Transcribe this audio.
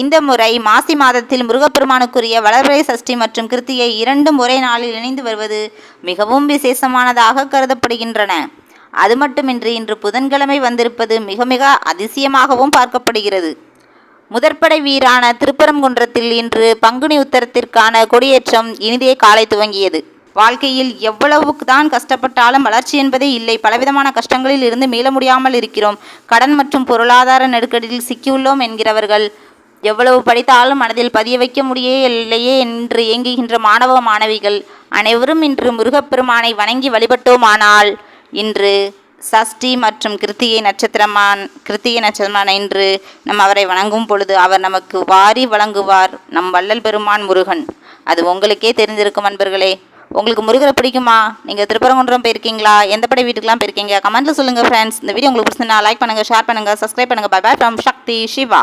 இந்த முறை மாசி மாதத்தில் முருகப்பெருமானுக்குரிய வளர்பிறை சஷ்டி மற்றும் கிருத்திகை இரண்டும் ஒரே நாளில் இணைந்து வருவது மிகவும் விசேஷமானதாக கருதப்படுகின்றன. அது மட்டுமின்றி இன்று புதன்கிழமை வந்திருப்பது மிக மிக அதிசயமாகவும் பார்க்கப்படுகிறது. முதற்படை வீரான திருப்பரங்குன்றத்தில் இன்று பங்குனி உத்தரத்திற்கான கொடியேற்றம் இனிதே காலை துவங்கியது. வாழ்க்கையில் எவ்வளவுக்கு தான் கஷ்டப்பட்டாலும் வளர்ச்சி என்பதே இல்லை. பலவிதமான கஷ்டங்களில் இருந்து மீள முடியாமல் இருக்கிறோம். கடன் மற்றும் பொருளாதார நெருக்கடியில் சிக்கியுள்ளோம் என்கிறவர்கள், எவ்வளவு படித்தாலும் மனதில் பதிய வைக்க முடியலையே என்று ஏங்குகின்ற மாணவ மாணவிகள் அனைவரும் இன்று முருகப்பெருமானை வணங்கி வழிபட்டோமானால், இன்று சஷ்டி மற்றும் கிருத்திகை நட்சத்திரமான இன்று நம் அவரை வணங்கும் பொழுது அவர் நமக்கு வாரி வழங்குவார். நம் வள்ளல் பெருமான் முருகன். அது உங்களுக்கே தெரிஞ்சிருக்கும் நண்பர்களே. உங்களுக்கு முருகரை பிடிக்குமா? நீங்கள் திருப்பரங்குன்றம் போயிருக்கீங்களா? எந்த படை வீட்டுக்கெலாம் போயிருக்கீங்க? கமெண்ட்டில் சொல்லுங்கள் ஃப்ரெண்ட்ஸ். இந்த வீடியோ உங்களுக்கு பிடிச்சிருந்தா லைக் பண்ணுங்கள், ஷேர் பண்ணுங்கள், சப்ஸ்கிரைப் பண்ணுங்கள். Bye bye from Sakthi Siva.